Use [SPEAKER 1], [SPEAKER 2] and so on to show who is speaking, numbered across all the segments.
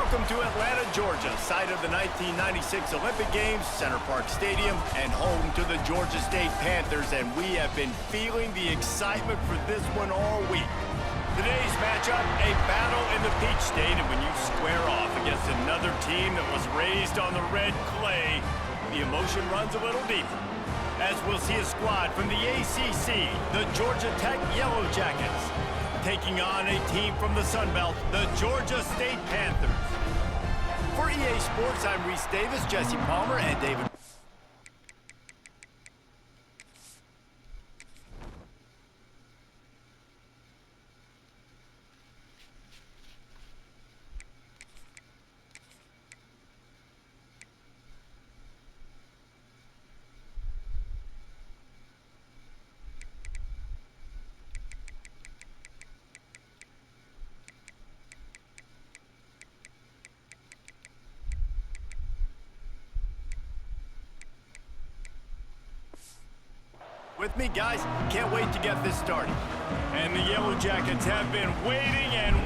[SPEAKER 1] Welcome to Atlanta, Georgia, site of the 1996 Olympic Games, Center Parc Stadium, and home to the Georgia State Panthers, and we have been feeling the excitement for this one all week. Today's matchup, a battle in the Peach State, and when you square off against another team that was raised on the red clay, the emotion runs a little deeper. As we'll see a squad from the ACC, the Georgia Tech Yellow Jackets, taking on a team from the Sun Belt, the Georgia State Panthers. For EA Sports, I'm Reese Davis, Jesse Palmer, and David. With me, guys. Can't wait to get this started. And the Yellow Jackets have been waiting, and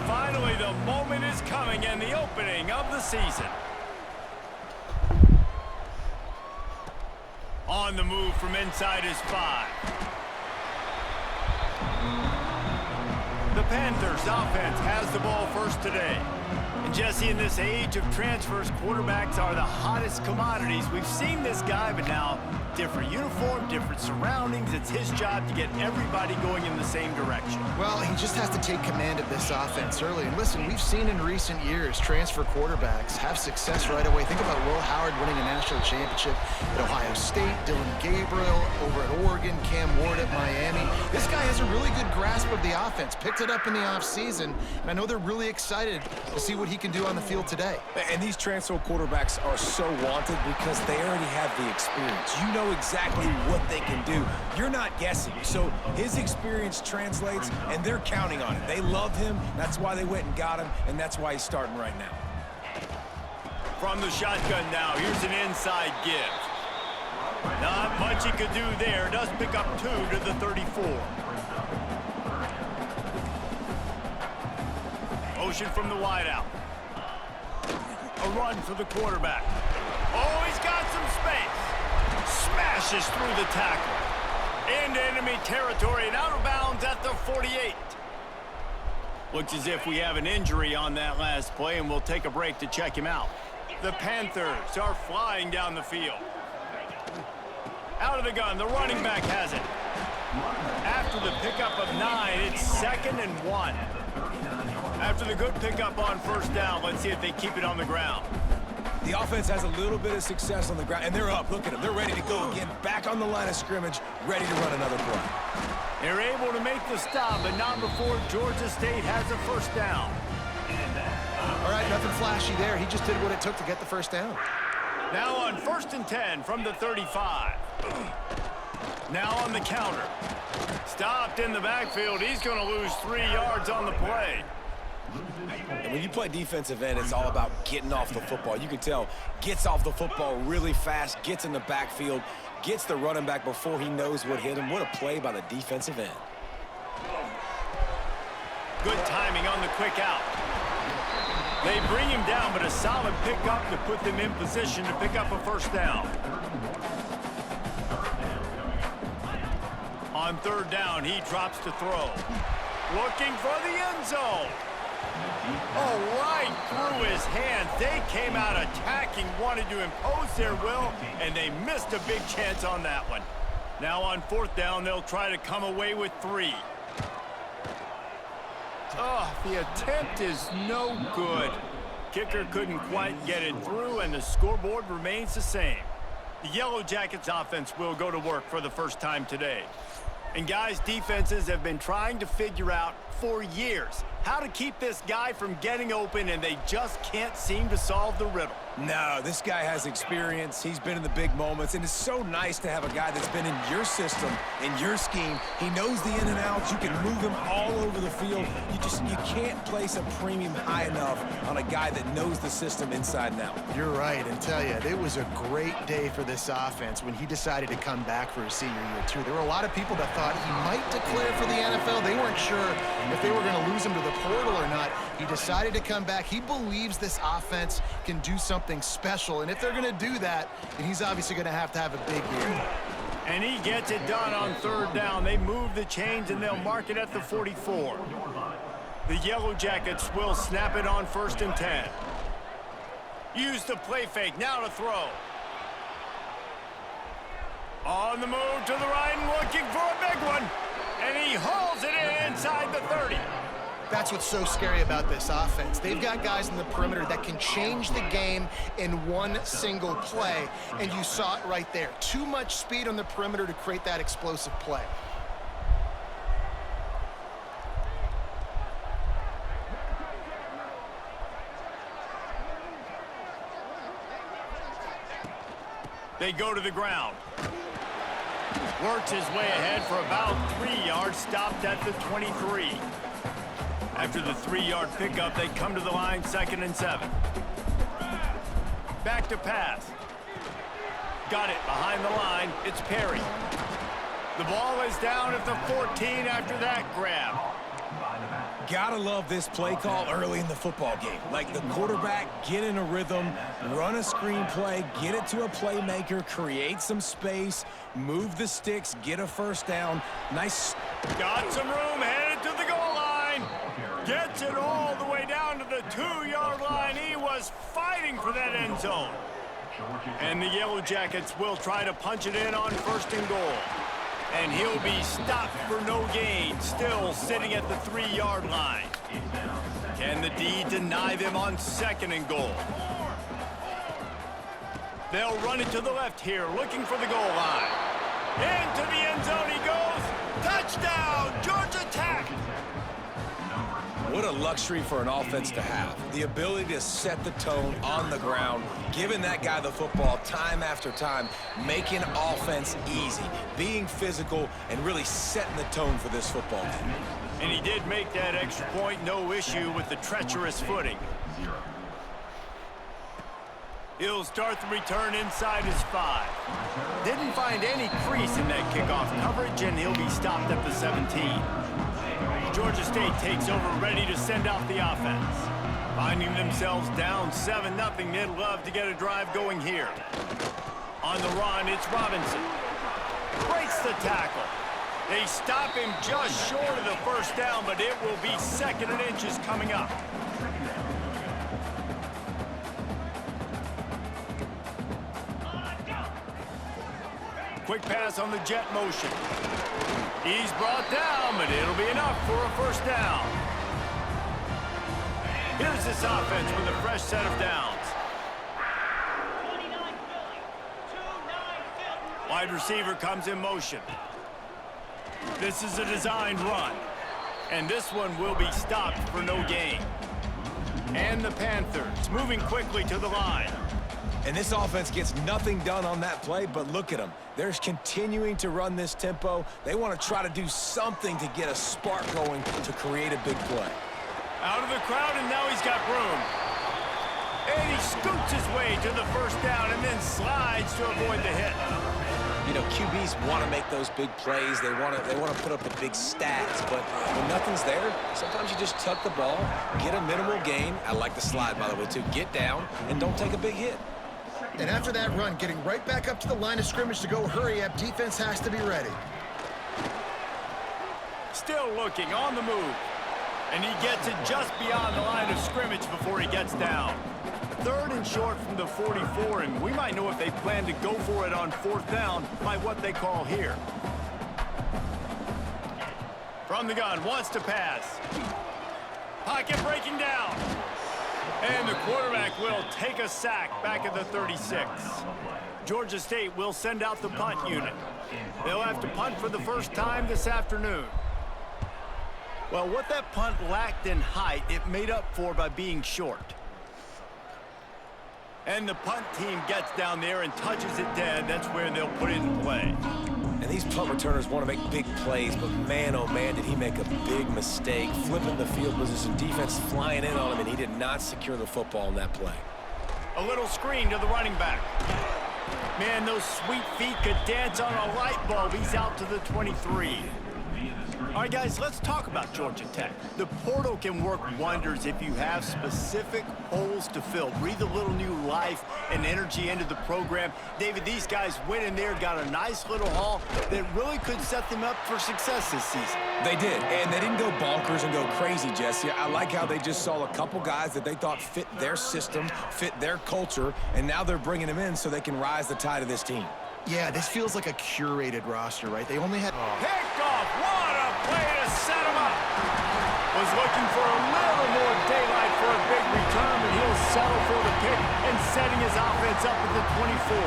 [SPEAKER 1] finally the moment is coming and the opening of the season. On the move from inside his 5. The Panthers offense has the ball first today. And Jesse, in this age of transfers, quarterbacks are the hottest commodities. We've seen this guy, but now different uniform, different surroundings. It's his job to get everybody going in the same direction.
[SPEAKER 2] Well, he just has to take command of this offense early. And listen, we've seen in recent years transfer quarterbacks have success right away. Think about Will Howard winning a national championship at Ohio State, Dylan Gabriel over at Oregon, Cam Ward at Miami. This guy has a really good grasp of the offense, picked it up in the offseason, and I know they're really excited to see what he can do on the field today.
[SPEAKER 3] And these transfer quarterbacks are so wanted because they already have the experience. You know exactly what they can do. You're not guessing. So his experience translates, and they're counting on it. They love him. That's why they went and got him, and that's why he's starting right now.
[SPEAKER 1] From the shotgun now, here's an inside give. Not much he could do there. Does pick up 2 to the 34. Motion from the wideout. A run for the quarterback. Oh, he's got some space. Smashes through the tackle. Into enemy territory and out of bounds at the 48. Looks as if we have an injury on that last play, and we'll take a break to check him out. The Panthers are flying down the field. Out of the gun, the running back has it. After the pickup of 9, it's 2nd and 1. After the good pickup on first down, let's see if they keep it on the ground.
[SPEAKER 3] The offense has a little bit of success on the ground, and they're up. Look at them. They're ready to go again. Back on the line of scrimmage, ready to run another play.
[SPEAKER 1] They're able to make the stop, but not before Georgia State has a first down.
[SPEAKER 2] All right, nothing flashy there. He just did what it took to get the first down.
[SPEAKER 1] Now on 1st and 10 from the 35. Now on the counter. Stopped in the backfield. He's going to lose 3 yards on the play.
[SPEAKER 3] And when you play defensive end, it's all about getting off the football. You can tell, gets off the football really fast, gets in the backfield, gets the running back before he knows what hit him. What a play by the defensive end.
[SPEAKER 1] Good timing on the quick out. They bring him down, but a solid pickup to put them in position to pick up a first down. On 3rd down, he drops to throw. Looking for the end zone. Oh, right through his hands. They came out attacking, wanted to impose their will, and they missed a big chance on that one. Now on 4th down, they'll try to come away with 3. Oh, the attempt is no good. Kicker couldn't quite get it through, and the scoreboard remains the same. The Yellow Jackets offense will go to work for the first time today. And guys, defenses have been trying to figure out for years how to keep this guy from getting open, and they just can't seem to solve the riddle.
[SPEAKER 3] No, this guy has experience. He's been in the big moments, and it's so nice to have a guy that's been in your system, in your scheme. He knows the in and outs. You can move him all over the field. You can't place a premium high enough on a guy that knows the system inside and out.
[SPEAKER 2] You're right, and tell you, it was a great day for this offense when he decided to come back for his senior year, too. There were a lot of people that thought he might declare for the NFL. They weren't sure if they were going to lose him to the the portal or not, he decided to come back. He believes this offense can do something special, and if they're going to do that, then he's obviously going to have a big year.
[SPEAKER 1] And he gets it done on third down. They move the chains, and they'll mark it at the 44. The Yellow Jackets will snap it on 1st and 10. Use the play fake, now to throw. On the move to the right and looking for a big one. And he hauls it in inside the 30.
[SPEAKER 2] That's what's so scary about this offense. They've got guys in the perimeter that can change the game in one single play, and you saw it right there. Too much speed on the perimeter to create that explosive play.
[SPEAKER 1] They go to the ground. Works his way ahead for about 3 yards, stopped at the 23. After the 3-yard pickup, they come to the line, 2nd and 7. Back to pass. Got it behind the line. It's Perry. The ball is down at the 14 after that grab.
[SPEAKER 3] Gotta love this play call early in the football game. Like the quarterback, get in a rhythm, run a screen play, get it to a playmaker, create some space, move the sticks, get a first down. Nice.
[SPEAKER 1] Got some room, headed to the goal line. Gets it all the way down to the 2-yard line. He was fighting for that end zone. And the Yellow Jackets will try to punch it in on 1st and goal. And he'll be stopped for no gain, still sitting at the 3-yard line. Can the D deny them on 2nd and goal? They'll run it to the left here, looking for the goal line. Into the end zone he goes. Touchdown, Georgia Tech!
[SPEAKER 3] What a luxury for an offense to have. The ability to set the tone on the ground, giving that guy the football time after time, making offense easy, being physical, and really setting the tone for this football game.
[SPEAKER 1] And he did make that extra point, no issue with the treacherous footing. He'll start the return inside his 5. Didn't find any crease in that kickoff coverage, and he'll be stopped at the 17. Georgia State takes over, ready to send out the offense. Finding themselves down 7-0, they'd love to get a drive going here. On the run, it's Robinson. Breaks the tackle. They stop him just short of the first down, but it will be 2nd and inches coming up. Quick pass on the jet motion. He's brought down, but it'll be enough for a first down. Here's this offense with a fresh set of downs. Wide receiver comes in motion. This is a designed run. And this one will be stopped for no gain. And the Panthers moving quickly to the line.
[SPEAKER 3] And this offense gets nothing done on that play, but look at them. They're continuing to run this tempo. They want to try to do something to get a spark going to create a big play.
[SPEAKER 1] Out of the crowd, and now he's got room. And he scoots his way to the first down and then slides to avoid the hit.
[SPEAKER 3] You know, QBs want to make those big plays. They want to put up the big stats, but when nothing's there, sometimes you just tuck the ball, get a minimal gain. I like the slide, by the way, too. Get down and don't take a big hit.
[SPEAKER 2] And after that run, getting right back up to the line of scrimmage to go hurry up, defense has to be ready.
[SPEAKER 1] Still looking, on the move. And he gets it just beyond the line of scrimmage before he gets down. 3rd and short from the 44, and we might know if they plan to go for it on 4th down by what they call here. From the gun, wants to pass. Pocket breaking down. And the quarterback will take a sack back at the 36. Georgia State will send out the punt unit. They'll have to punt for the first time this afternoon. Well, what that punt lacked in height, it made up for by being short. And the punt team gets down there and touches it dead. That's where they'll put it in play.
[SPEAKER 3] And these punt returners want to make big plays, but man, oh man, did he make a big mistake. Flipping the field position, defense flying in on him, and he did not secure the football in that play.
[SPEAKER 1] A little screen to the running back. Man, those sweet feet could dance on a light bulb. He's out to the 23. All right, guys, let's talk about Georgia Tech. The portal can work wonders if you have specific holes to fill. Breathe a little new life and energy into the program. David, these guys went in there, got a nice little haul that really could set them up for success this season.
[SPEAKER 3] They did, and they didn't go bonkers and go crazy, Jesse. I like how they just saw a couple guys that they thought fit their system, fit their culture, and now they're bringing them in so they can rise the tide of this team.
[SPEAKER 2] Yeah, this feels like a curated roster, right? They only had...
[SPEAKER 1] Picked off. What a play to set him up. Was looking for a little more daylight for a big return, but he'll settle for the pick and setting his offense up at the 24.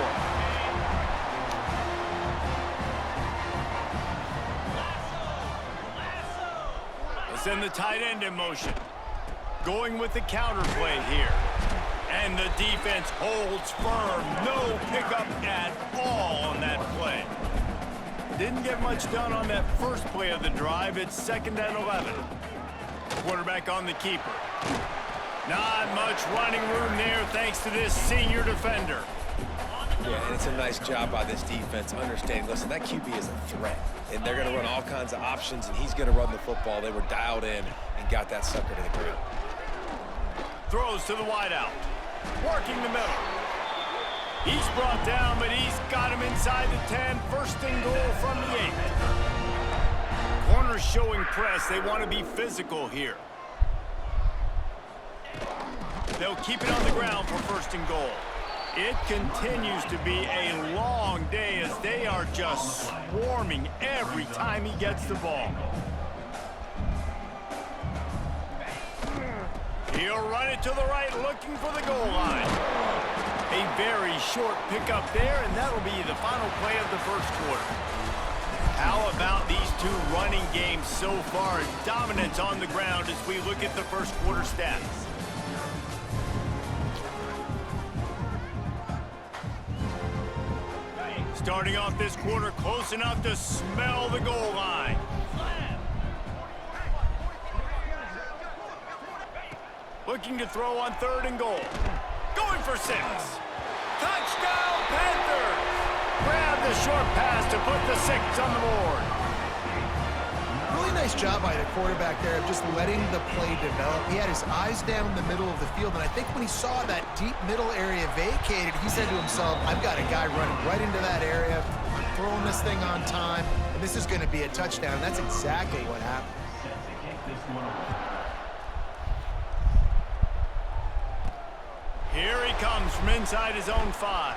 [SPEAKER 1] Let's send the tight end in motion. Going with the counter play here. And the defense holds firm. No pickup at all on that play. Didn't get much done on that first play of the drive. It's 2nd and 11. Quarterback on the keeper. Not much running room there thanks to this senior defender.
[SPEAKER 3] Yeah, and it's a nice job by this defense understanding, listen, that QB is a threat. And they're going to run all kinds of options, and he's going to run the football. They were dialed in and got that sucker to the ground.
[SPEAKER 1] Throws to the wideout. Working the middle. He's brought down, but he's got him inside the 10. 1st and goal from the 8. Corners showing press. They want to be physical here. They'll keep it on the ground for 1st and goal. It continues to be a long day as they are just swarming every time he gets the ball. He'll run it to the right, looking for the goal line. A very short pickup there, and that'll be the final play of the 1st quarter. How about these two running games so far? Dominance on the ground as we look at the 1st quarter stats. Starting off this quarter close enough to smell the goal line. Looking to throw on 3rd and goal. Going for 6. Touchdown, Panthers! Grab the short pass to put the 6 on the board.
[SPEAKER 2] Really nice job by the quarterback there of just letting the play develop. He had his eyes down the middle of the field, and I think when he saw that deep middle area vacated, he said to himself, I've got a guy running right into that area. I'm throwing this thing on time, and this is going to be a touchdown. And that's exactly what happened.
[SPEAKER 1] Here he comes from inside his own 5.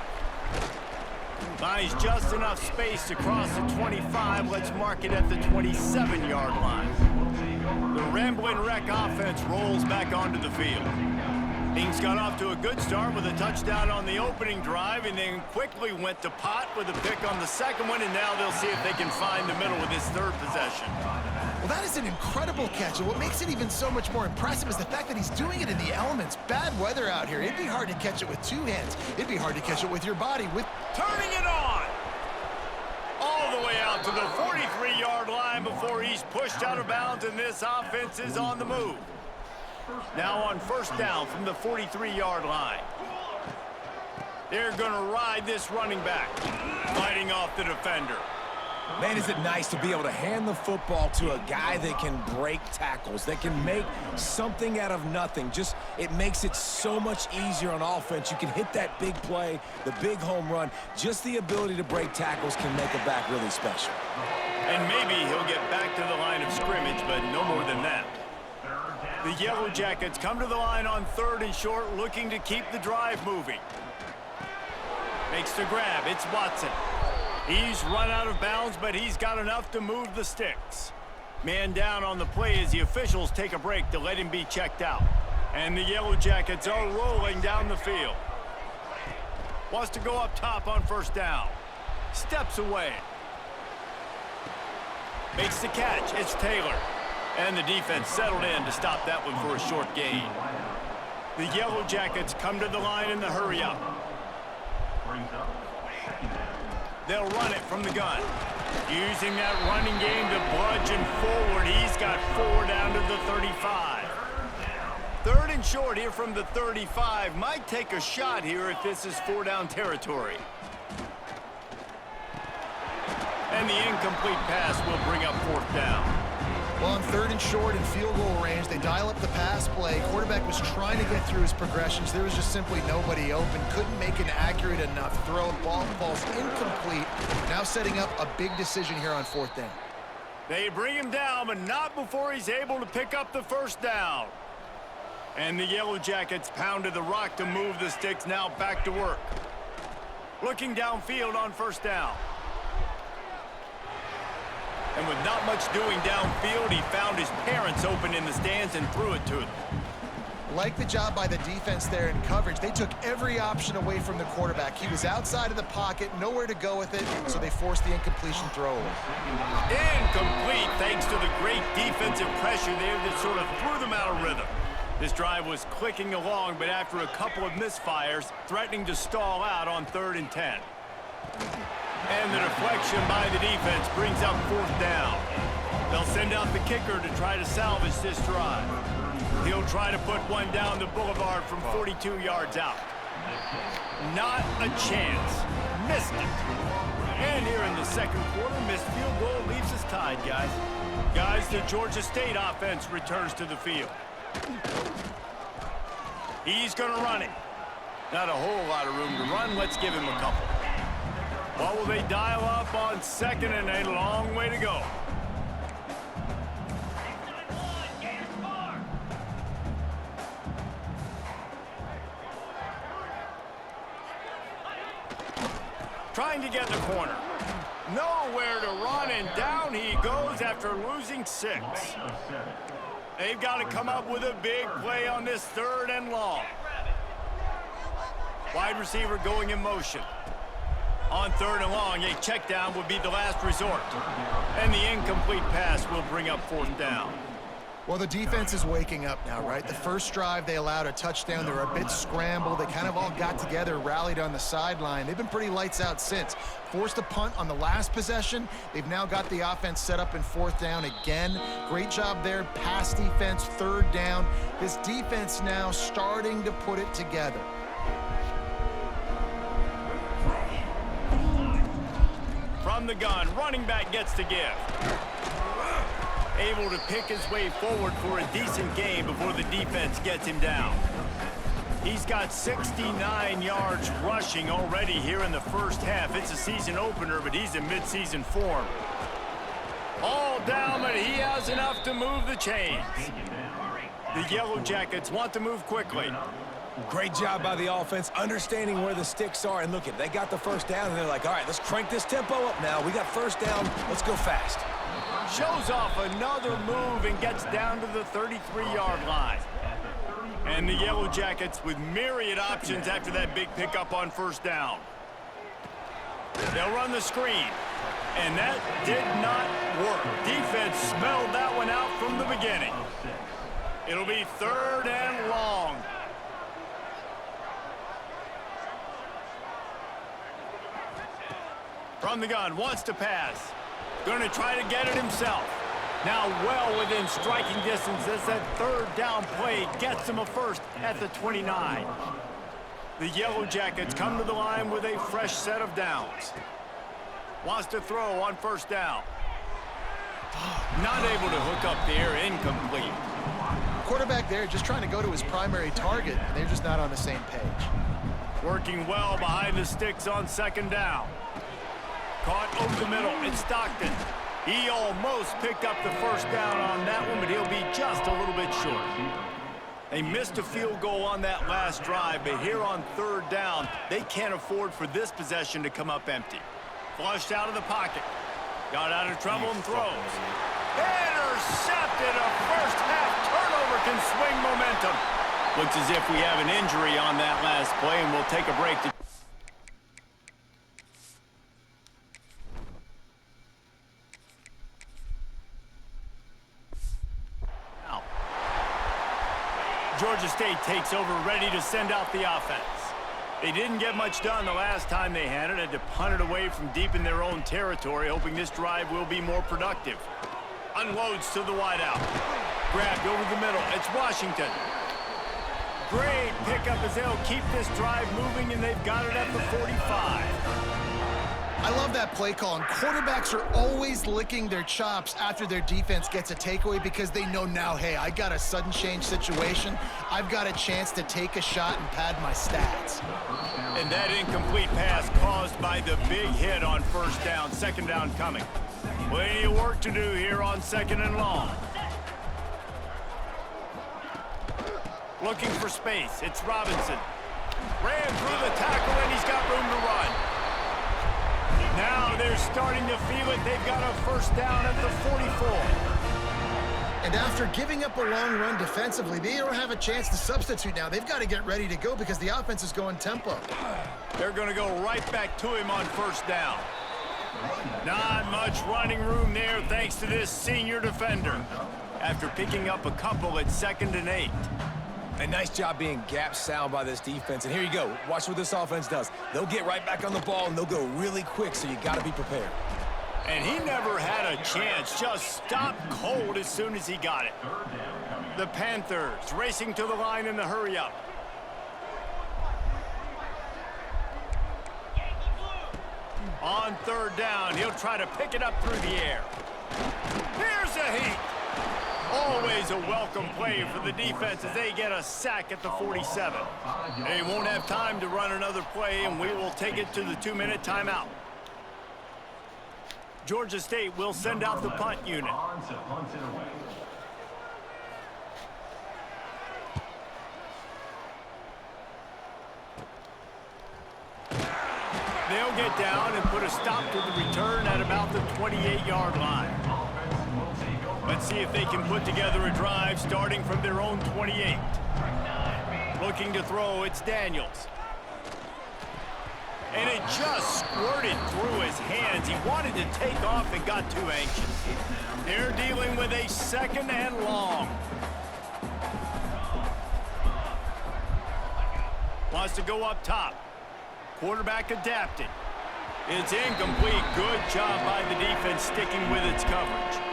[SPEAKER 1] Buys just enough space to cross the 25. Let's mark it at the 27-yard line. The Ramblin' Wreck offense rolls back onto the field. Things got off to a good start with a touchdown on the opening drive and then quickly went to pot with a pick on the 2nd one, and now they'll see if they can find the middle with this 3rd possession.
[SPEAKER 2] Well, that is an incredible catch, and what makes it even so much more impressive is the fact that he's doing it in the elements. Bad weather out here. It'd be hard to catch it with 2 hands. It'd be hard to catch it with your body.
[SPEAKER 1] Turning it on! All the way out to the 43-yard line before he's pushed out of bounds, and this offense is on the move. Now on 1st down from the 43-yard line. They're going to ride this running back, fighting off the defender.
[SPEAKER 3] Man, is it nice to be able to hand the football to a guy that can break tackles, that can make something out of nothing. Just, it makes it so much easier on offense. You can hit that big play, the big home run. Just the ability to break tackles can make a back really special.
[SPEAKER 1] And maybe he'll get back to the line of scrimmage, but no more than that. The Yellow Jackets come to the line on 3rd and short, looking to keep the drive moving. Makes the grab. It's Watson. He's run out of bounds, but he's got enough to move the sticks. Man down on the play as the officials take a break to let him be checked out. And the Yellow Jackets are rolling down the field. Wants to go up top on 1st down. Steps away. Makes the catch. It's Taylor. And the defense settled in to stop that one for a short gain. The Yellow Jackets come to the line in the hurry-up. They'll run it from the gun. Using that running game to bludgeon forward. He's got 4 down to the 35. 3rd and short here from the 35. Might take a shot here if this is 4-down territory. And the incomplete pass will bring up 4th down.
[SPEAKER 2] Well, on 3rd and short in field goal range, they dial up the pass play. Quarterback was trying to get through his progressions. There was just simply nobody open. Couldn't make an accurate enough throw. Ball falls incomplete. Now setting up a big decision here on 4th down.
[SPEAKER 1] They bring him down, but not before he's able to pick up the first down. And the Yellow Jackets pounded the rock to move the sticks, now back to work. Looking downfield on 1st down. And with not much doing downfield, he found his parents open in the stands and threw it to them.
[SPEAKER 2] Like the job by the defense there in coverage. They took every option away from the quarterback. He was outside of the pocket, nowhere to go with it, so they forced the incompletion throw away.
[SPEAKER 1] Incomplete thanks to the great defensive pressure there that sort of threw them out of rhythm. This drive was clicking along, but after a couple of misfires, threatening to stall out on 3rd and 10. And the deflection by the defense brings up 4th down. They'll send out the kicker to try to salvage this drive. He'll try to put one down the boulevard from 42 yards out. Not a chance. Missed it. And here in the 2nd quarter, missed field goal leaves us tied, guys. Guys, the Georgia State offense returns to the field. He's going to run it. Not a whole lot of room to run. Let's give him a couple. What will they dial up on 2nd and a long way to go? Trying to get the corner. Nowhere to run, and down he goes after losing 6. They've got to come up with a big play on this 3rd and long. Wide receiver going in motion. On 3rd and long, a check down would be the last resort. And the incomplete pass will bring up 4th down.
[SPEAKER 2] Well, the defense is waking up now, right? The first drive, they allowed a touchdown. They were a bit scrambled. They kind of all got together, rallied on the sideline. They've been pretty lights out since. Forced a punt on the last possession. They've now got the offense set up in 4th down again. Great job there. Pass defense, 3rd down. This defense now starting to put it together.
[SPEAKER 1] From the gun, running back gets to give. Able to pick his way forward for a decent gain before the defense gets him down. He's got 69 yards rushing already here in the first half. It's a season opener, but he's in midseason form. All down, but he has enough to move the chains. The Yellow Jackets want to move quickly.
[SPEAKER 3] Great job by the offense, understanding where the sticks are. And look, they got the first down, and they're like, all right, let's crank this tempo up now. We got first down. Let's go fast.
[SPEAKER 1] Shows off another move and gets down to the 33-yard line. And the Yellow Jackets with myriad options after that big pickup on first down. They'll run the screen. And that did not work. Defense smelled that one out from the beginning. It'll be 3rd and long. From the gun, wants to pass. Going to try to get it himself. Now well within striking distance as that 3rd down play gets him a first at the 29. The Yellow Jackets come to the line with a fresh set of downs. Wants to throw on first down. Not able to hook up there, incomplete.
[SPEAKER 2] Quarterback there just trying to go to his primary target, and they're just not on the same page.
[SPEAKER 1] Working well behind the sticks on 2nd down. Caught over the middle, it's Stockton. He almost picked up the first down on that one, but he'll be just a little bit short. They missed a field goal on that last drive, but here on 3rd down, they can't afford for this possession to come up empty. Flushed out of the pocket. Got out of trouble and throws. Intercepted. A first half turnover can swing momentum. Looks as if we have an injury on that last play, and we'll take a break to Georgia State takes over, ready to send out the offense. They didn't get much done the last time they had it. Had to punt it away from deep in their own territory, hoping this drive will be more productive. Unloads to the wideout. Grabbed over the middle. It's Washington. Great pickup as they'll keep this drive moving, and they've got it at the 45.
[SPEAKER 2] I love that play call, and quarterbacks are always licking their chops after their defense gets a takeaway because they know now, hey, I got a sudden change situation. I've got a chance to take a shot and pad my stats.
[SPEAKER 1] And that incomplete pass caused by the big hit on first down, second down coming. Plenty of work to do here on second and long. Looking for space, it's Robinson. Ran through the tackle and he's got room to run. Now they're starting to feel it. They've got a first down at the 44.
[SPEAKER 2] And after giving up a long run defensively, they don't have a chance to substitute now. They've got to get ready to go because the offense is going tempo.
[SPEAKER 1] They're going to go right back to him on first down. Not much running room there thanks to this senior defender. After picking up a couple at 2nd and 8.
[SPEAKER 3] A nice job being gap sound by this defense. And here you go. Watch what this offense does. They'll get right back on the ball, and they'll go really quick, so you got to be prepared.
[SPEAKER 1] And he never had a chance. Just stopped cold as soon as he got it. The Panthers racing to the line in the hurry-up. On third down, he'll try to pick it up through the air. Here's a heat. Always a welcome play for the defense as they get a sack at the 47. They won't have time to run another play, and we will take it to the 2-minute timeout. Georgia State will send out the punt unit. They'll get down and put a stop to the return at about the 28-yard line. Let's see if they can put together a drive starting from their own 28. Looking to throw, it's Daniels. And it just squirted through his hands. He wanted to take off and got too anxious. They're dealing with a 2nd and long. Wants to go up top. Quarterback adapted. It's incomplete. Good job by the defense sticking with its coverage.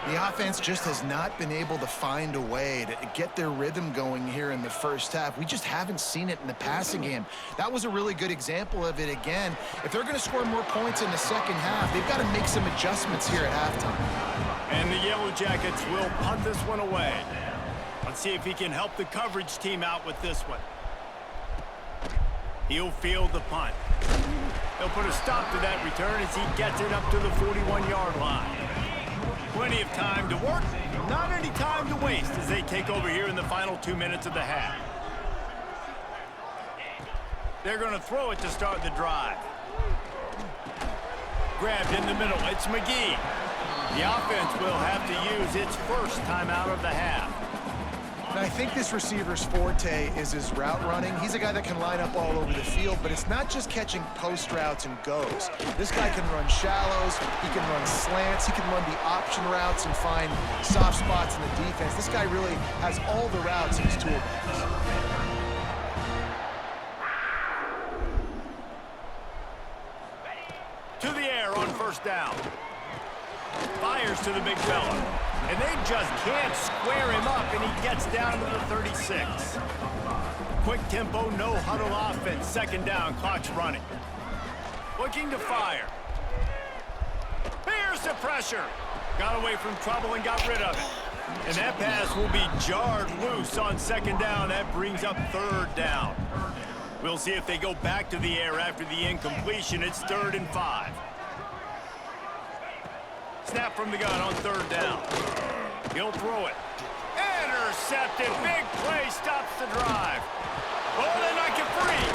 [SPEAKER 2] The offense just has not been able to find a way to get their rhythm going here in the first half. We just haven't seen it in the passing game. That was a really good example of it again. If they're going to score more points in the second half, they've got to make some adjustments here at halftime.
[SPEAKER 1] And the Yellow Jackets will punt this one away. Let's see if he can help the coverage team out with this one. He'll field the punt. He'll put a stop to that return as he gets it up to the 41-yard line. Plenty of time to work, not any time to waste as they take over here in the final 2 minutes of the half. They're going to throw it to start the drive. Grabbed in the middle, it's McGee. The offense will have to use its first timeout of the half.
[SPEAKER 2] And I think this receiver's forte is his route running. He's a guy that can line up all over the field, but it's not just catching post routes and goes. This guy can run shallows, he can run slants, he can run the option routes and find soft spots in the defense. This guy really has all the routes in his toolbox.
[SPEAKER 1] To the air on first down. Fires to the big fella. And they just can't square him up, and he gets down to the 36. Quick tempo, no huddle offense. Second down, clock's running. Looking to fire. Here's the pressure. Got away from trouble and got rid of it. And that pass will be jarred loose on second down. That brings up third down. We'll see if they go back to the air after the incompletion. It's 3rd and 5. Snap from the gun on third down. He'll throw it. Intercepted. Big play stops the drive. Oh, they knock it free.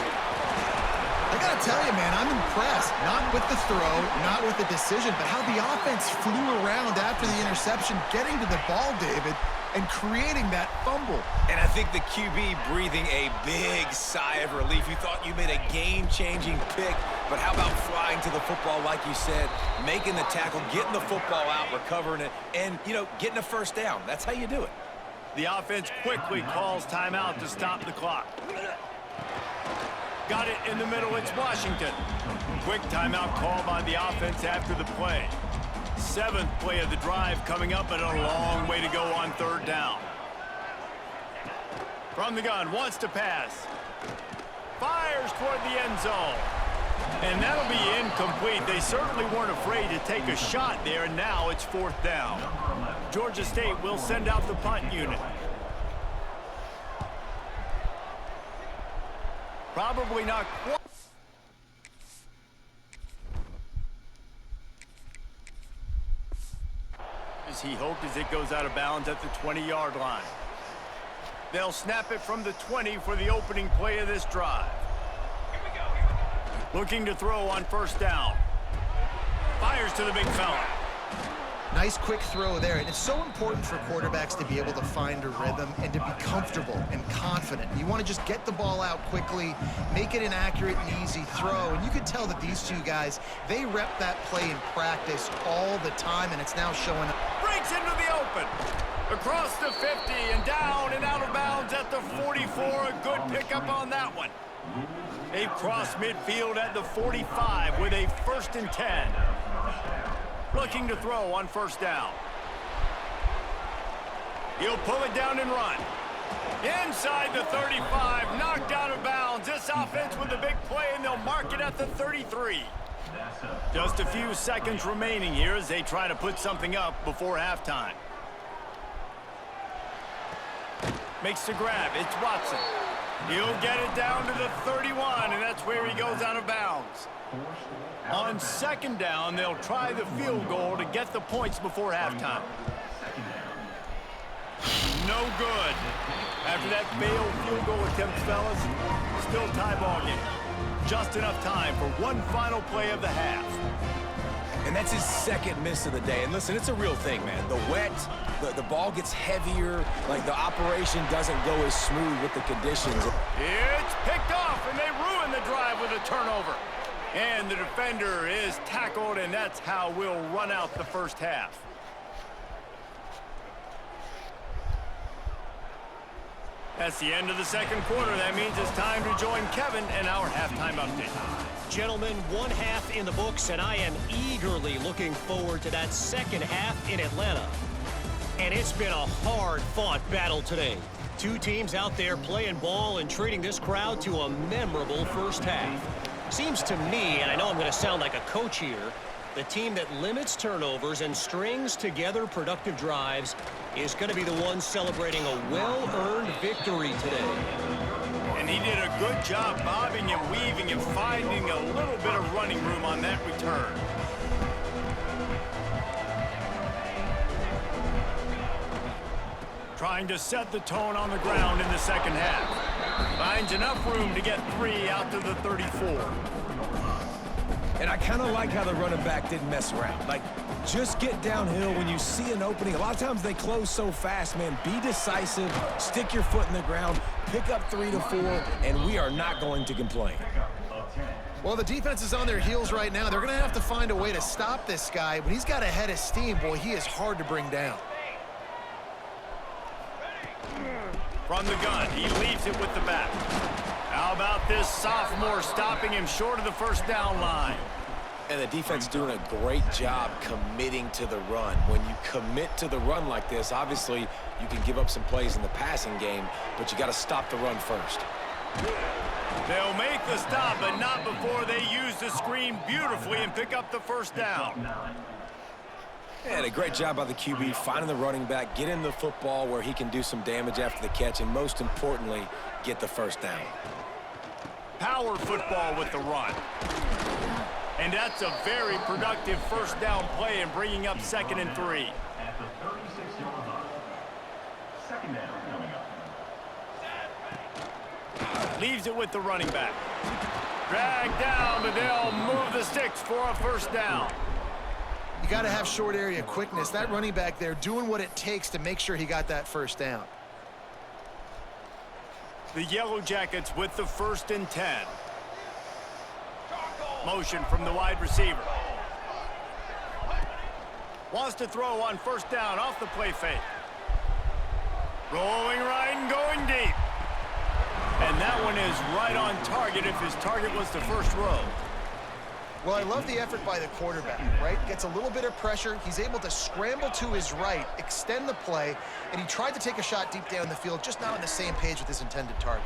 [SPEAKER 2] I gotta tell you, man, I'm impressed. Not with the throw, not with the decision, but how the offense flew around after the interception, getting to the ball, David, and creating that fumble.
[SPEAKER 3] And I think the QB breathing a big sigh of relief. You thought you made a game-changing pick, but how about flying to the football, like you said, making the tackle, getting the football out, recovering it, and, you know, getting a first down. That's how you do it.
[SPEAKER 1] The offense quickly calls timeout to stop the clock. Got it in the middle, it's Washington. Quick timeout call by the offense after the play. 7th play of the drive coming up, but a long way to go on third down. From the gun, wants to pass. Fires toward the end zone. And that'll be incomplete. They certainly weren't afraid to take a shot there, and now it's 4th down. Georgia State will send out the punt unit. Probably not quite. As he hoped as it goes out of bounds at the 20-yard line. They'll snap it from the 20 for the opening play of this drive. Looking to throw on 1st down. Fires to the big fella.
[SPEAKER 2] Nice quick throw there, and it's so important for quarterbacks to be able to find a rhythm and to be comfortable and confident. You want to just get the ball out quickly, make it an accurate and easy throw, and you can tell that these two guys, they rep that play in practice all the time, and it's now showing up.
[SPEAKER 1] Breaks into the open. Across the 50 and down and out of bounds at the 44. A good pickup on that one. They've crossed midfield at the 45 with a 1st and 10. Looking to throw on 1st down. He'll pull it down and run. Inside the 35, knocked out of bounds. This offense with a big play, and they'll mark it at the 33. Just a few seconds remaining here as they try to put something up before halftime. Makes the grab. It's Watson. He'll get it down to the 31, and that's where he goes out of bounds. On 2nd down, they'll try the field goal to get the points before halftime. No good. After that failed field goal attempt, fellas, still tie ball game. Just enough time for one final play of the half.
[SPEAKER 3] And that's his 2nd miss of the day. And listen, it's a real thing, man. The wet, the ball gets heavier, like the operation doesn't go as smooth with the conditions.
[SPEAKER 1] It's picked off, and they ruin the drive with a turnover. And the defender is tackled, and that's how we'll run out the 1st half. That's the end of the 2nd quarter. That means it's time to join Kevin and our halftime update.
[SPEAKER 4] Gentlemen, 1 half in the books, and I am eagerly looking forward to that 2nd half in Atlanta. And it's been a hard-fought battle today. 2 teams out there playing ball and treating this crowd to a memorable 1st half. Seems to me, and I know I'm going to sound like a coach here, the team that limits turnovers and strings together productive drives is going to be the one celebrating a well-earned victory today.
[SPEAKER 1] And he did a good job bobbing and weaving and finding a little bit of running room on that return. Trying to set the tone on the ground in the 2nd half. Finds enough room to get 3 out to the 34.
[SPEAKER 3] And I kind of like how the running back didn't mess around. Like, just get downhill when you see an opening. A lot of times they close so fast, man. Be decisive, stick your foot in the ground, pick up 3 to 4, and we are not going to complain.
[SPEAKER 2] Well, the defense is on their heels right now. They're going to have to find a way to stop this guy. When he's got a head of steam, boy, he is hard to bring down.
[SPEAKER 1] From the gun, he leaves it with the back. How about this sophomore stopping him short of the 1st down line?
[SPEAKER 3] And the defense doing a great job committing to the run. When you commit to the run like this, obviously you can give up some plays in the passing game, but you got to stop the run first.
[SPEAKER 1] They'll make the stop, but not before they use the screen beautifully and pick up the 1st down.
[SPEAKER 3] And a great job by the QB finding the running back, getting the football where he can do some damage after the catch, and most importantly, get the 1st down.
[SPEAKER 1] Power football with the run. And that's a very productive 1st down play and bringing up 2nd and 3. Leaves it with the running back. Dragged down, but they'll move the sticks for a 1st down.
[SPEAKER 2] You got to have short area quickness. That running back there doing what it takes to make sure he got that 1st down.
[SPEAKER 1] The Yellow Jackets with the 1st and 10. Motion from the wide receiver. Wants to throw on 1st down off the play fake. Rolling right and going deep. And that one is right on target if his target was the 1st row.
[SPEAKER 2] Well, I love the effort by the quarterback, right? Gets a little bit of pressure. He's able to scramble to his right, extend the play, and he tried to take a shot deep down the field, just not on the same page with his intended target.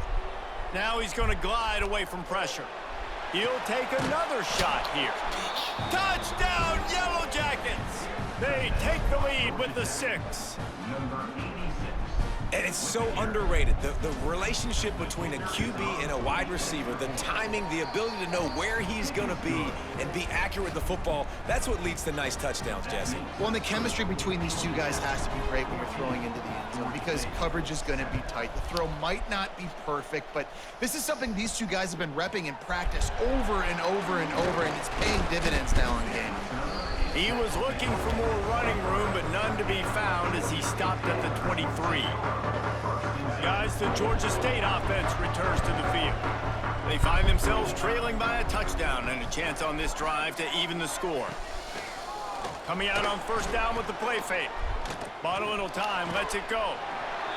[SPEAKER 1] Now he's going to glide away from pressure. He'll take another shot here. Touchdown, Yellow Jackets! They take the lead with the 6.
[SPEAKER 3] And it's so underrated. The relationship between a QB and a wide receiver, the timing, the ability to know where he's going to be and be accurate with the football, that's what leads to nice touchdowns, Jesse.
[SPEAKER 2] Well, and the chemistry between these two guys has to be great when you're throwing into the end zone because coverage is going to be tight. The throw might not be perfect, but this is something these two guys have been repping in practice over and over and over, and it's paying dividends now in game.
[SPEAKER 1] He was looking for more running room, but none to be found as he stopped at the 23. Guys, the Georgia State offense returns to the field. They find themselves trailing by a touchdown and a chance on this drive to even the score. Coming out on first down with the play fake. Bought a little time, lets it go.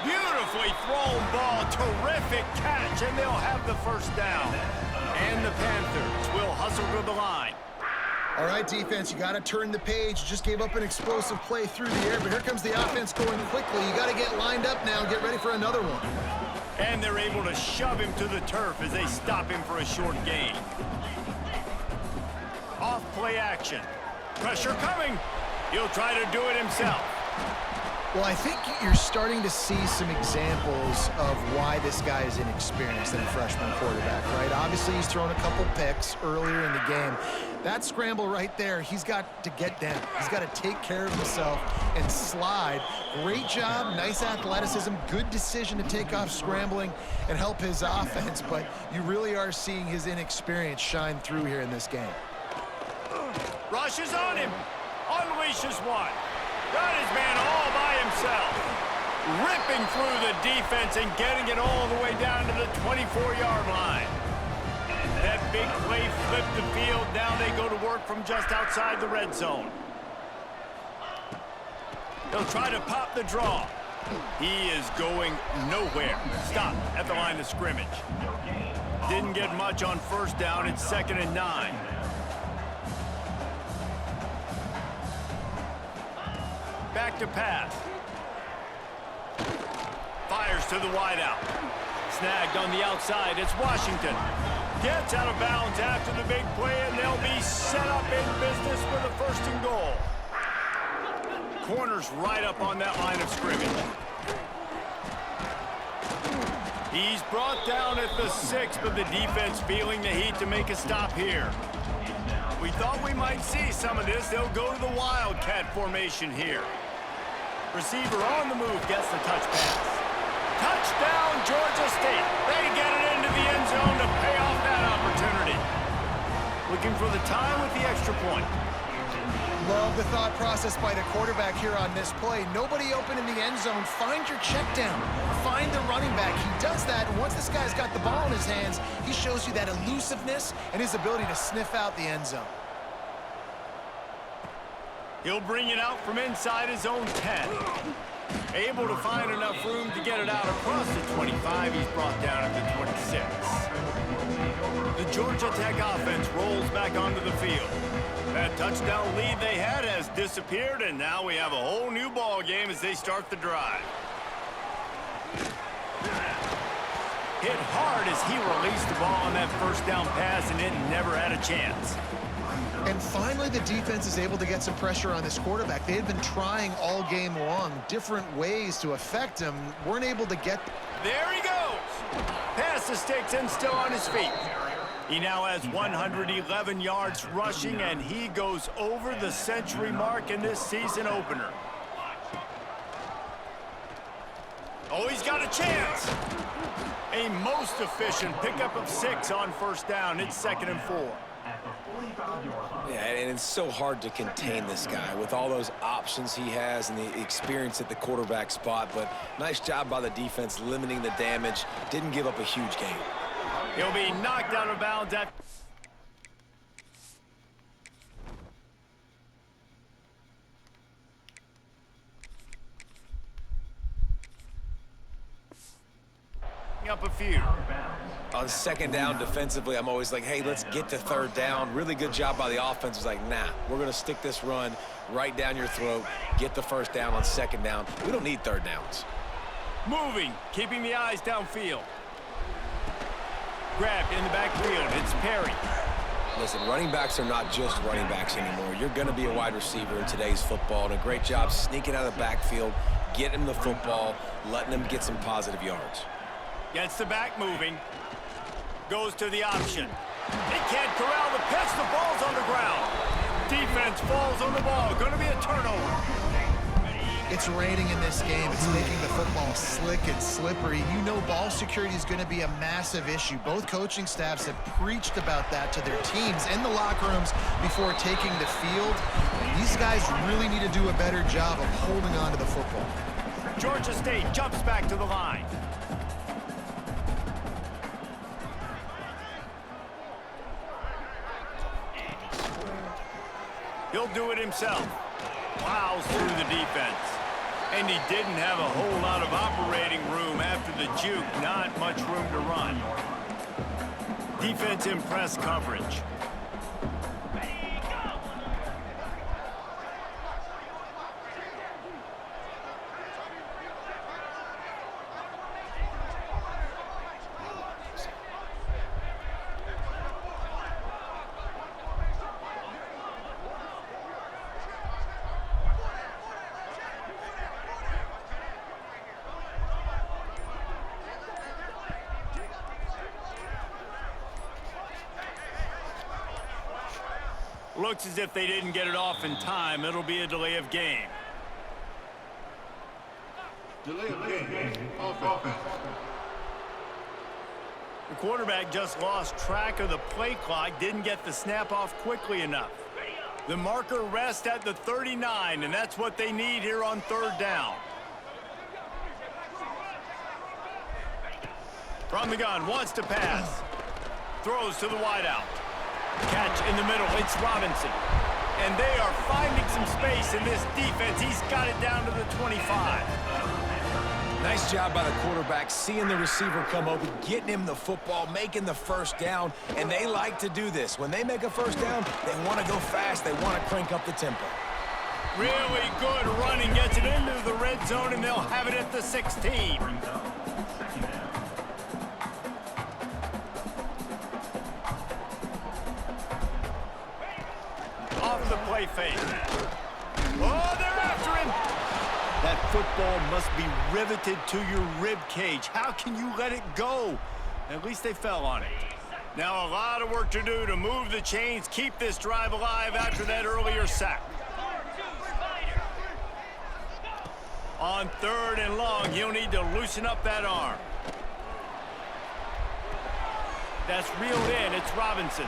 [SPEAKER 1] Beautifully thrown ball, terrific catch, and they'll have the first down. And the Panthers will hustle to the line.
[SPEAKER 2] All right, defense, you got to turn the page. You just gave up an explosive play through the air, but here comes the offense going quickly. You got to get lined up now and get ready for another one.
[SPEAKER 1] And they're able to shove him to the turf as they stop him for a short gain. Off play action. Pressure coming. He'll try to do it himself.
[SPEAKER 2] Well, I think you're starting to see some examples of why this guy is inexperienced in a freshman quarterback, right? Obviously, he's thrown a couple picks earlier in the game. That scramble right there, he's got to get down. He's got to take care of himself and slide. Great job, nice athleticism, good decision to take off scrambling and help his offense, but you really are seeing his inexperience shine through here in this game.
[SPEAKER 1] Rushes on him. Unleashes one. Got his man all by himself. Ripping through the defense and getting it all the way down to the 24-yard line. That big play flipped the field. Now they go to work from just outside the red zone. They'll try to pop the draw. He is going nowhere. Stop at the line of scrimmage. Didn't get much on first down. It's 2nd and 9. Back to pass. Fires to the wideout. Snagged on the outside. It's Washington. Gets out of bounds after the big play, and they'll be set up in business with a 1st and goal. Corner's right up on that line of scrimmage. He's brought down at the 6, but the defense feeling the heat to make a stop here. We thought we might see some of this. They'll go to the Wildcat formation here. Receiver on the move gets the touch pass. Touchdown, Georgia State. They get it into the end zone to pay off that opportunity. Looking for the time with the extra point.
[SPEAKER 2] Love the thought process by the quarterback here on this play. Nobody open in the end zone. Find your check down. Find the running back. He does that, and once this guy's got the ball in his hands, he shows you that elusiveness and his ability to sniff out the end zone.
[SPEAKER 1] He'll bring it out from inside his own 10. Able to find enough room to get it out across the 25. He's brought down at the 26. The Georgia Tech offense rolls back onto the field. That touchdown lead they had has disappeared, and now we have a whole new ball game as they start the drive. Hit hard as he released the ball on that first down pass, and it never had a chance.
[SPEAKER 2] And finally, the defense is able to get some pressure on this quarterback. They had been trying all game long, different ways to affect him. Weren't able to get...
[SPEAKER 1] There he goes. Pass the sticks and still on his feet. He now has 111 yards rushing, and he goes over the century mark in this season opener. Oh, he's got a chance. A most efficient pickup of 6 on first down. It's 2nd and 4.
[SPEAKER 3] Yeah, and it's so hard to contain this guy with all those options he has and the experience at the quarterback spot, but nice job by the defense limiting the damage. Didn't give up a huge gain.
[SPEAKER 1] He'll be knocked out of bounds at... up a few.
[SPEAKER 3] On 2nd down defensively, I'm always like, hey, let's get to 3rd down. Really good job by the offense. It was like, nah, we're going to stick this run right down your throat, get the 1st down on 2nd down. We don't need 3rd downs.
[SPEAKER 1] Moving, keeping the eyes downfield. Grabbed in the backfield. It's Perry.
[SPEAKER 3] Listen, running backs are not just running backs anymore. You're going to be a wide receiver in today's football, and a great job sneaking out of the backfield, getting him the football, letting him get some positive yards.
[SPEAKER 1] Gets the back moving. Goes to the option. He can't corral the pitch. The ball's on the ground. Defense falls on the ball. Going to be a turnover.
[SPEAKER 2] It's raining in this game. It's making the football slick and slippery. You know ball security is going to be a massive issue. Both coaching staffs have preached about that to their teams in the locker rooms before taking the field. These guys really need to do a better job of holding on to the football.
[SPEAKER 1] Georgia State jumps back to the line. He'll do it himself. Plows through the defense. And he didn't have a whole lot of operating room after the juke. Not much room to run. Defense in press coverage. Looks as if they didn't get it off in time. It'll be a delay of game.
[SPEAKER 5] Delay of game. Offense.
[SPEAKER 1] The quarterback just lost track of the play clock, didn't get the snap off quickly enough. The marker rests at the 39, and that's what they need here on third down. From the gun, wants to pass. Throws to the wideout. Catch in the middle, it's Robinson. And they are finding some space in this defense. He's got it down to the 25.
[SPEAKER 3] Nice job by the quarterback, seeing the receiver come open, getting him the football, making the first down, and they like to do this. When they make a first down, they want to go fast, they want to crank up the tempo.
[SPEAKER 1] Really good running, gets it into the red zone, and they'll have it at the 16. Off the play fake. Oh, they're after him. That football must be riveted to your rib cage. How can you let it go? At least they fell on it. Now a lot of work to do to move the chains, keep this drive alive after that earlier sack. On third and long, he'll need to loosen up that arm. That's reeled in. It's Robinson.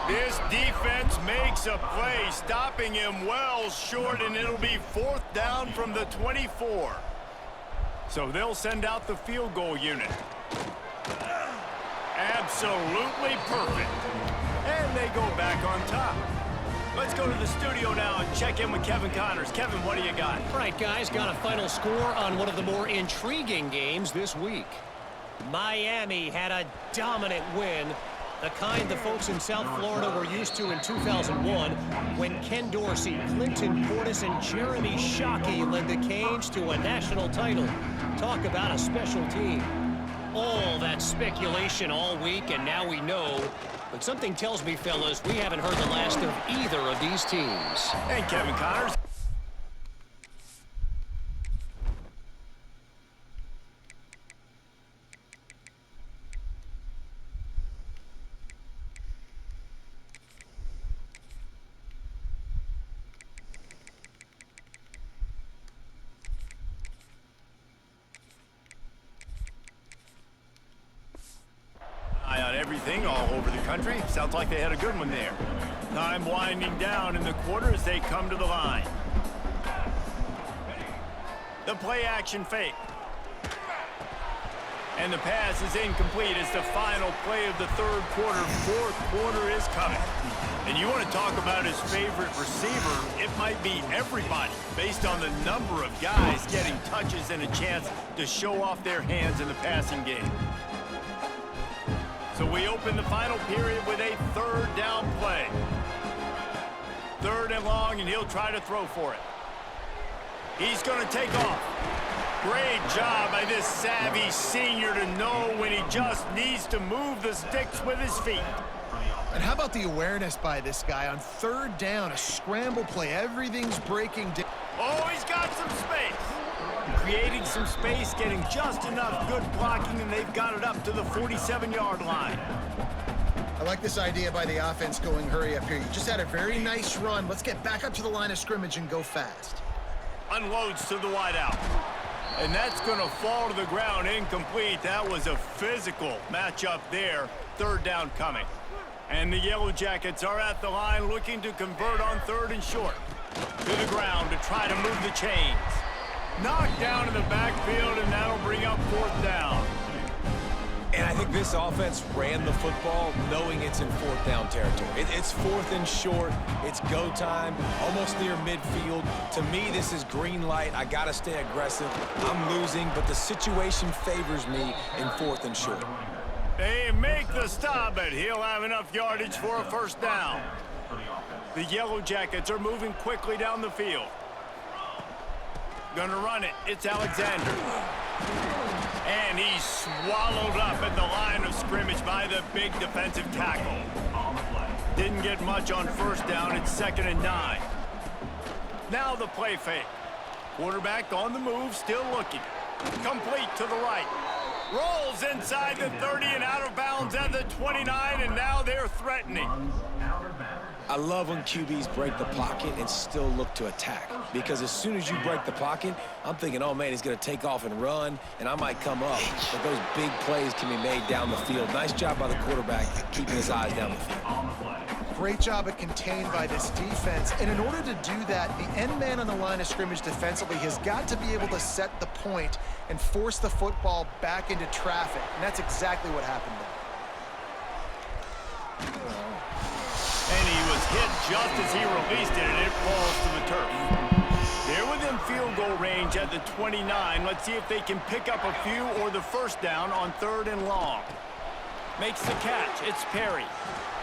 [SPEAKER 1] This defense makes a play, stopping him well short, and it'll be fourth down from the 24. So they'll send out the field goal unit. Absolutely perfect. And they go back on top. Let's go to the studio now and check in with Kevin Connors. Kevin, what do you got?
[SPEAKER 4] All right, guys, got a final score on one of the more intriguing games this week. Miami had a dominant win, the kind the folks in South Florida were used to in 2001 when Ken Dorsey, Clinton Portis, and Jeremy Shockey led the Canes to a national title. Talk about a special team. All that speculation all week, and now we know. But something tells me, fellas, we haven't heard the last of either of these teams.
[SPEAKER 1] Hey, Kevin Connors. Everything all over the country. Sounds like they had a good one there. Time winding down in the quarter as they come to the line. The play action fake. And the pass is incomplete as the final play of the third quarter. Fourth quarter is coming. And you want to talk about his favorite receiver, it might be everybody based on the number of guys getting touches and a chance to show off their hands in the passing game. So we open the final period with a third down play. Third and long, and he'll try to throw for it. He's going to take off. Great job by this savvy senior to know when he just needs to move the sticks with his feet.
[SPEAKER 2] And how about the awareness by this guy on third down, a scramble play, everything's breaking down.
[SPEAKER 1] Oh, he's got some space. Creating some space, getting just enough good blocking, and they've got it up to the 47-yard line.
[SPEAKER 2] I like this idea by the offense going hurry up here. You just had a very nice run. Let's get back up to the line of scrimmage and go fast.
[SPEAKER 1] Unloads to the wideout. And that's going to fall to the ground incomplete. That was a physical matchup there. Third down coming. And the Yellow Jackets are at the line looking to convert on third and short. To the ground to try to move the chains. Knocked down in the backfield, and that'll bring up fourth down.
[SPEAKER 3] And I think this offense ran the football knowing it's in fourth down territory. It's fourth and short. It's go time, almost near midfield. To me, this is green light. I got to stay aggressive. I'm losing, but the situation favors me in fourth and short.
[SPEAKER 1] They make the stop, but he'll have enough yardage for a first down. The Yellow Jackets are moving quickly down the field. Gonna run it. It's Alexander. And he's swallowed up at the line of scrimmage by the big defensive tackle. Didn't get much on first down. It's 2nd and 9. Now the play fake. Quarterback on the move, still looking. Complete to the right. Rolls inside the 30 and out of bounds at the 29, and now they're threatening.
[SPEAKER 3] I love when QBs break the pocket and still look to attack. Because as soon as you break the pocket, I'm thinking, oh, man, he's going to take off and run, and I might come up. But those big plays can be made down the field. Nice job by the quarterback keeping his eyes down the field.
[SPEAKER 2] Great job at contained by this defense. And in order to do that, the end man on the line of scrimmage defensively has got to be able to set the point and force the football back into traffic. And that's exactly what happened there.
[SPEAKER 1] And he was hit just as he released it, and it falls to the turf. They're within field goal range at the 29. Let's see if they can pick up a few or the first down on third and long. Makes the catch. It's Perry.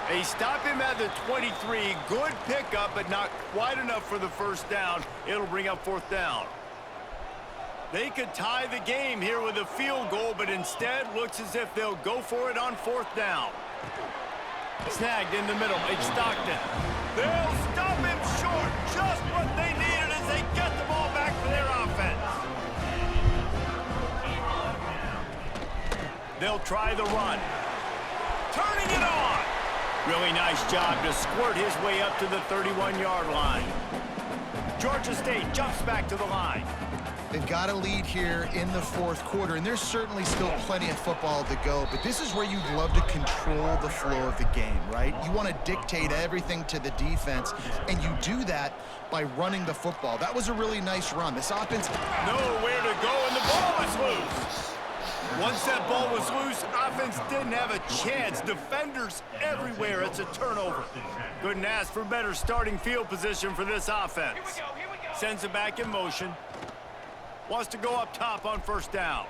[SPEAKER 1] They stop him at the 23. Good pickup, but not quite enough for the first down. It'll bring up fourth down. They could tie the game here with a field goal, but instead looks as if they'll go for it on fourth down. Snagged in the middle. It's Stockton. They'll stop him short. Just what they needed as they get the ball back for their offense. They'll try the run. Turning it on. Really nice job to squirt his way up to the 31-yard line. Georgia State jumps back to the line.
[SPEAKER 2] They've got a lead here in the fourth quarter, and there's certainly still plenty of football to go, but this is where you'd love to control the flow of the game, right? You want to dictate everything to the defense, and you do that by running the football. That was a really nice run. This offense...
[SPEAKER 1] Nowhere to go, and the ball is loose. Once that ball was loose, offense didn't have a chance. Defenders everywhere. It's a turnover. Couldn't ask for better starting field position for this offense. Sends it back in motion. Wants to go up top on first down.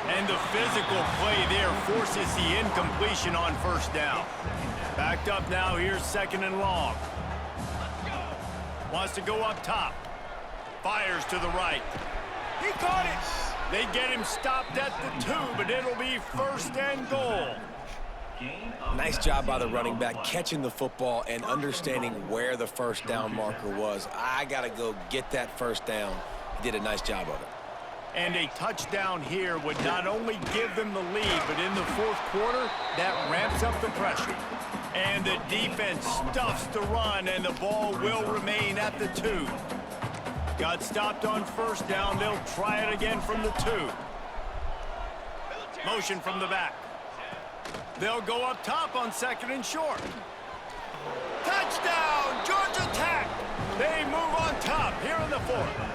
[SPEAKER 1] And the physical play there forces the incompletion on first down. Backed up now, here's 2nd and long. Wants to go up top. Fires to the right. He caught it. They get him stopped at the 2, but it'll be 1st and goal.
[SPEAKER 3] Nice job by the running back catching the football and understanding where the first down marker was. I got to go get that first down. He did a nice job of it.
[SPEAKER 1] And a touchdown here would not only give them the lead, but in the fourth quarter, that ramps up the pressure. And the defense stuffs the run, and the ball will remain at the 2. Got stopped on first down. They'll try it again from the 2. Motion from the back. They'll go up top on 2nd and short. Touchdown, Georgia Tech. They move on top here in the 4th.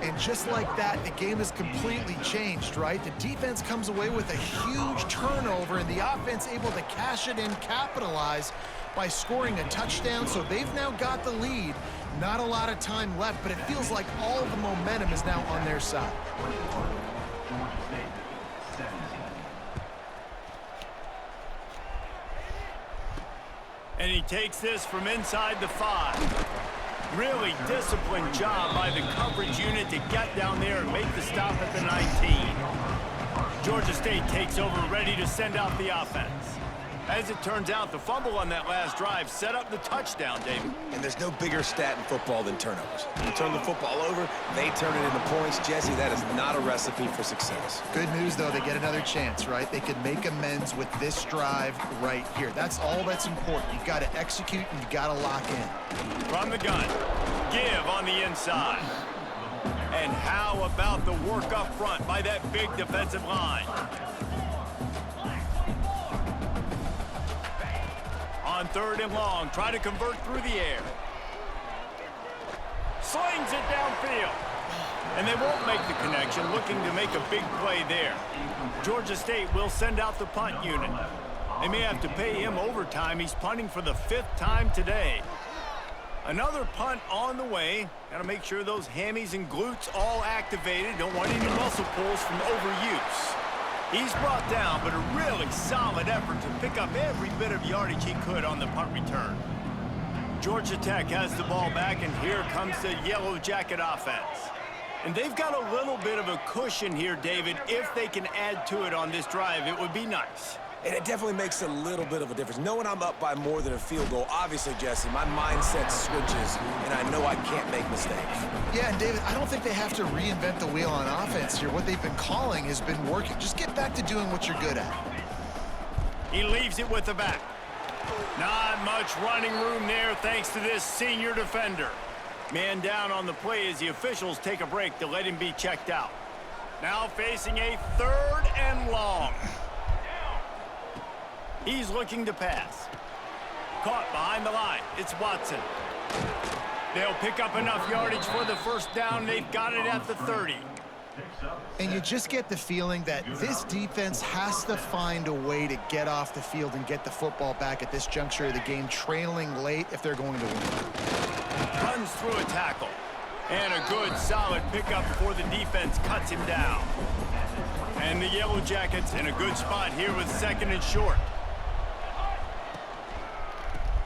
[SPEAKER 2] And just like that, the game has completely changed, right? The defense comes away with a huge turnover, and the offense able to cash it in, capitalize by scoring a touchdown. So they've now got the lead. Not a lot of time left, but it feels like all the momentum is now on their side.
[SPEAKER 1] And he takes this from inside the 5. Really disciplined job by the coverage unit to get down there and make the stop at the 19. Georgia State takes over, ready to send out the offense. As it turns out, the fumble on that last drive set up the touchdown, David.
[SPEAKER 3] And there's no bigger stat in football than turnovers. You turn the football over, they turn it into points. Jesse, that is not a recipe for success.
[SPEAKER 2] Good news, though, they get another chance, right? They can make amends with this drive right here. That's all that's important. You've got to execute and you've got to lock in.
[SPEAKER 1] From the gun, give on the inside. And how about the work up front by that big defensive line? On 3rd and long, try to convert through the air. Slings it downfield. And they won't make the connection, looking to make a big play there. Georgia State will send out the punt unit. They may have to pay him overtime. He's punting for the 5th time today. Another punt on the way. Got to make sure those hammies and glutes all activated. Don't want any muscle pulls from overuse. He's brought down, but a really solid effort to pick up every bit of yardage he could on the punt return. Georgia Tech has the ball back, and here comes the Yellow Jacket offense. And they've got a little bit of a cushion here, David. If they can add to it on this drive, it would be nice.
[SPEAKER 3] And it definitely makes a little bit of a difference. Knowing I'm up by more than a field goal, obviously, Jesse, my mindset switches, and I know I can't make mistakes.
[SPEAKER 2] Yeah, and David, I don't think they have to reinvent the wheel on offense here. What they've been calling has been working. Just get back to doing what you're good at.
[SPEAKER 1] He leaves it with the back. Not much running room there thanks to this senior defender. Man down on the play as the officials take a break to let him be checked out. Now facing a 3rd and long. He's looking to pass. Caught behind the line. It's Watson. They'll pick up enough yardage for the 1st down. They've got it at the 30.
[SPEAKER 2] And you just get the feeling that this defense has to find a way to get off the field and get the football back at this juncture of the game, trailing late if they're going to win.
[SPEAKER 1] Runs through a tackle. And a good, solid pickup before the defense cuts him down. And the Yellow Jackets in a good spot here with 2nd and short.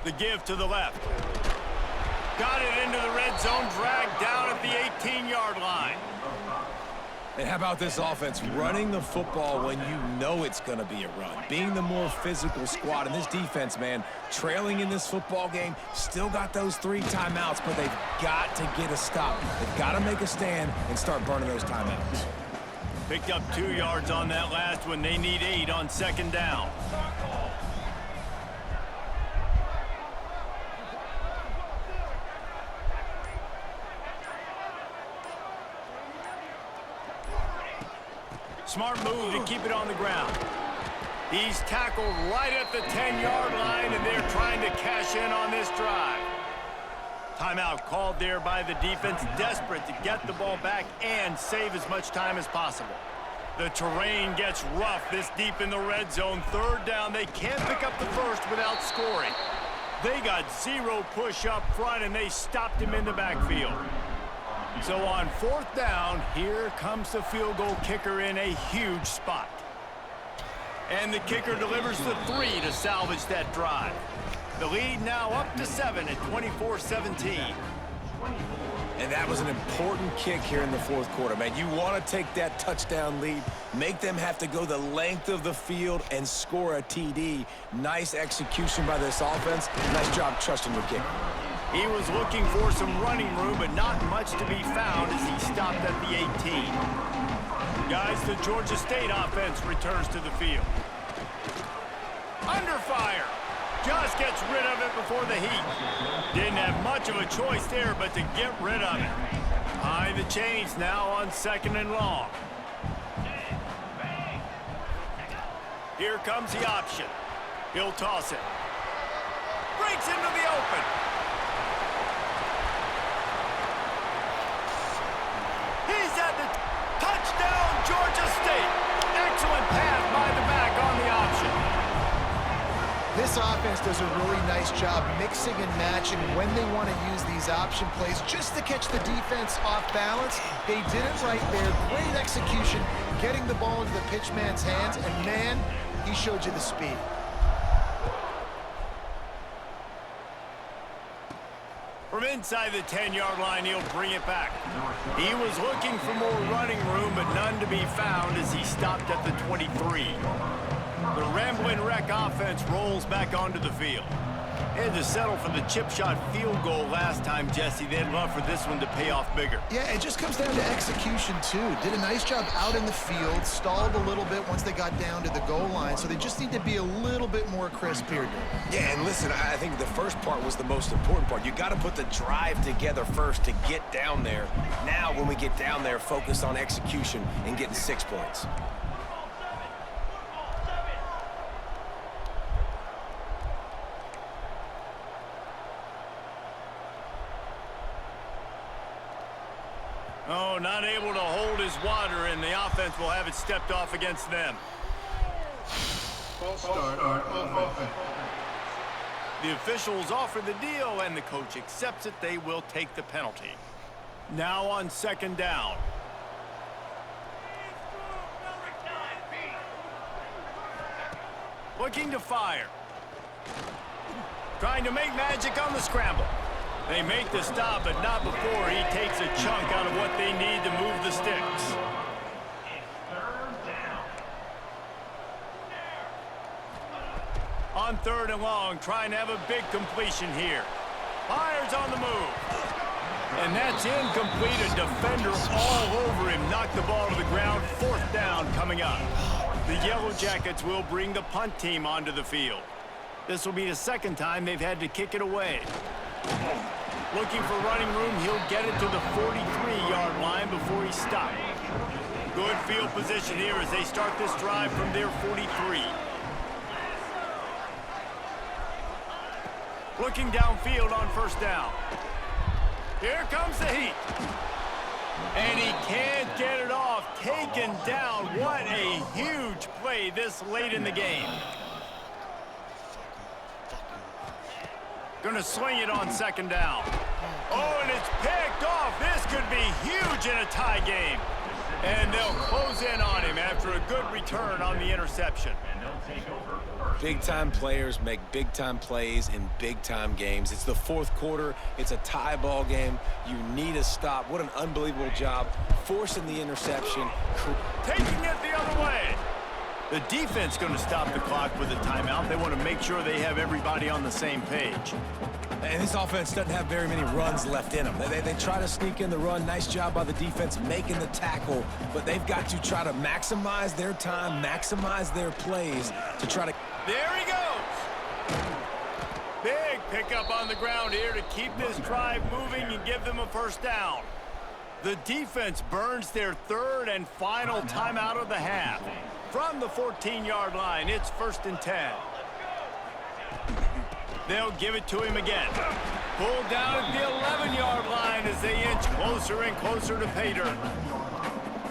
[SPEAKER 1] The give to the left. Got it into the red zone, dragged down at the 18-yard line.
[SPEAKER 3] And how about this offense running the football when you know it's going to be a run? Being the more physical squad. And this defense, man, trailing in this football game, still got those 3 timeouts, but they've got to get a stop. They've got to make a stand and start burning those timeouts.
[SPEAKER 1] Picked up 2 yards on that last one. They need 8 on 2nd down. Smart move to keep it on the ground. He's tackled right at the 10-yard line, and they're trying to cash in on this drive. Timeout called there by the defense, desperate to get the ball back and save as much time as possible. The terrain gets rough this deep in the red zone. 3rd down, they can't pick up the 1st without scoring. They got 0 push up front, and they stopped him in the backfield. So on 4th down, here comes the field goal kicker in a huge spot. And the kicker delivers the 3 to salvage that drive. The lead now up to 7 at 24-17.
[SPEAKER 3] And that was an important kick here in the 4th quarter, man. You want to take that touchdown lead, make them have to go the length of the field and score a TD. Nice execution by this offense. Nice job trusting your kicker.
[SPEAKER 1] He was looking for some running room, but not much to be found as he stopped at the 18. Guys, the Georgia State offense returns to the field. Under fire. Just gets rid of it before the heat. Didn't have much of a choice there, but to get rid of it. Behind the chains now on 2nd and long. Here comes the option. He'll toss it. Breaks into the open. He's at the touchdown, Georgia State. Excellent pass by the back on the option.
[SPEAKER 2] This offense does a really nice job mixing and matching when they want to use these option plays just to catch the defense off balance. They did it right there. Great execution, getting the ball into the pitchman's hands, and man, he showed you the speed.
[SPEAKER 1] From From inside the 10-yard line, he'll bring it back. He was looking for more running room, but none to be found as he stopped at the 23. The Ramblin' Wreck offense rolls back onto the field. They had to settle for the chip shot field goal last time, Jesse. They'd love for this one to pay off bigger.
[SPEAKER 2] Yeah, it just comes down to execution, too. Did a nice job out in the field, stalled a little bit once they got down to the goal line, so they just need to be a little bit more crisp here.
[SPEAKER 3] Yeah, and listen, I think the first part was the most important part. You got to put the drive together first to get down there. Now, when we get down there, focus on execution and getting 6 points.
[SPEAKER 1] Oh, not able to hold his water, and the offense will have it stepped off against them.
[SPEAKER 5] False start on offense.
[SPEAKER 1] The officials offer the deal, and the coach accepts it. They will take the penalty. Now on second down. Looking to fire. Trying to make magic on the scramble. They make the stop, but not before he takes a chunk out of what they need to move the sticks. On third and long, trying to have a big completion here. Fires on the move. And that's incomplete. A defender all over him. Knocked the ball to the ground. Fourth down coming up. The Yellow Jackets will bring the punt team onto the field. This will be the second time they've had to kick it away. Looking for running room, he'll get it to the 43-yard line before he stopped. Good field position here as they start this drive from their 43. Looking downfield on first down. Here comes the heat. And he can't get it off. Taken down. What a huge play this late in the game. Gonna swing it on second down. Oh, and it's picked off. This could be huge in a tie game. And they'll close in on him after a good return on the interception.
[SPEAKER 3] Big-time players make big-time plays in big-time games. It's the fourth quarter. It's a tie ball game. You need a stop. What an unbelievable job forcing the interception.
[SPEAKER 1] Taking it the other way. The defense going to stop the clock with a timeout. They want to make sure they have everybody on the same page.
[SPEAKER 3] And this offense doesn't have very many runs left in them. They try to sneak in the run. Nice job by the defense making the tackle. But they've got to try to maximize their time, maximize their plays to try to...
[SPEAKER 1] There he goes. Big pickup on the ground here to keep this drive moving and give them a first down. The defense burns their third and final timeout of the half. From the 14-yard line, it's 1st and 10. They'll give it to him again. Pulled down at the 11-yard line as they inch closer and closer to pay dirt.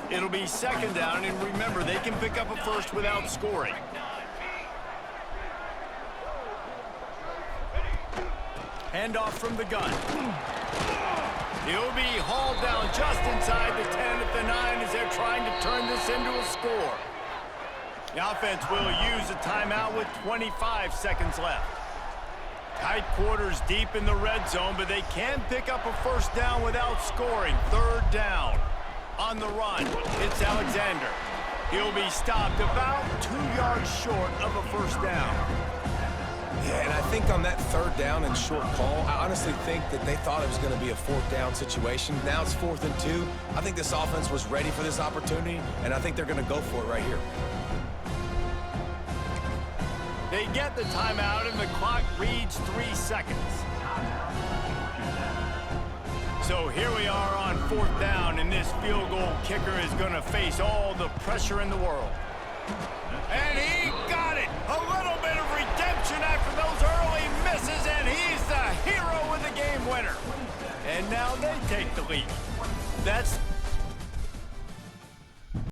[SPEAKER 1] It'll be second down, and remember, they can pick up a first without scoring. Handoff from the gun. He'll be hauled down just inside the 10 at the 9 as they're trying to turn this into a score. The offense will use a timeout with 25 seconds left. Tight quarters deep in the red zone, but they can pick up a first down without scoring. Third down. On the run, it's Alexander. He'll be stopped about 2 yards short of a first down.
[SPEAKER 3] Yeah, and I think on that third down and short call, I honestly think that they thought it was going to be a fourth down situation. Now it's 4th and 2. I think this offense was ready for this opportunity, and I think they're going to go for it right here.
[SPEAKER 1] They get the timeout, and the clock reads 3 seconds. So here we are on 4th down, and this field goal kicker is going to face all the pressure in the world. And he got it! A little bit of redemption after those early misses, and he's the hero with the game winner. And now they take the lead. That's